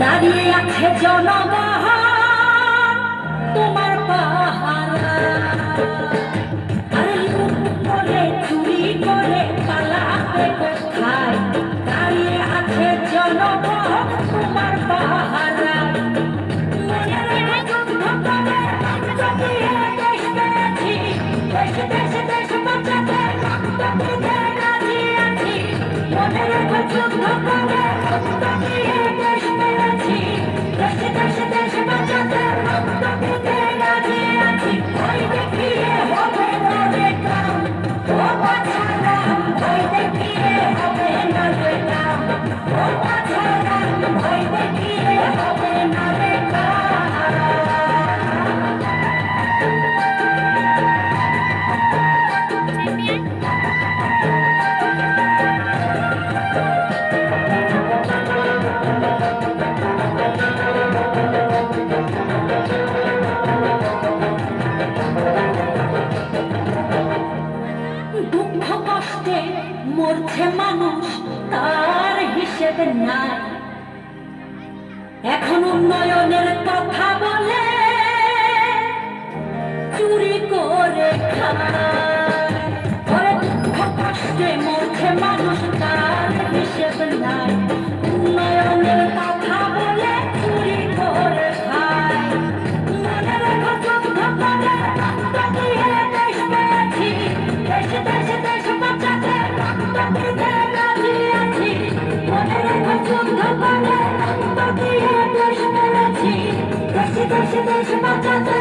দাঁড়িয়ে আছে জনগণ তোমার পাহারা, আরে লুট করে চুরি করে পালাবে কোথায়? দাঁড়িয়ে আছে জনগণ তোমার পাহারা, মনে রেখে যুদ্ধ করে যদি দেশ পেয়েছি, দেশে দেশে দেশ বাঁচাতে রক্ত দিতে রাজি আছি। মনে রেখে যুদ্ধ করে দেশ পেয়েছি, দেশে দেশে দেশ বাঁচাতে রক্ত দিতে রাজি আছি। ভয় দেখিয়ে হবে না রে কাম, ও বাছারাম ভয় দেখিয়ে হবে না রে কাম, ও বাছারাম ভয় দেখিয়ে হবে না রে কাম। দুঃখ কষ্টে মরছে মানুষ, তার হিসেব নাই। এখন উন্নয়নের কথা বলে চুরি করে খায়। ওরে দুঃখ কষ্টে মরছে মানুষ, তার হিসেব নাই। উন্নয়নের কথা বলে চুরি করে খায়। মনে রেখো যুদ্ধ করে রক্ত দিয়ে দেশ পেয়েছি, দেশে দেশে দেশ বাঁচাতে রক্ত দিতে রাজি আছি। মনে রেখো যুদ্ধ করে রক্ত দিয়ে দেশ পেয়েছি, দেশে দেশে দেশ বাঁচাতে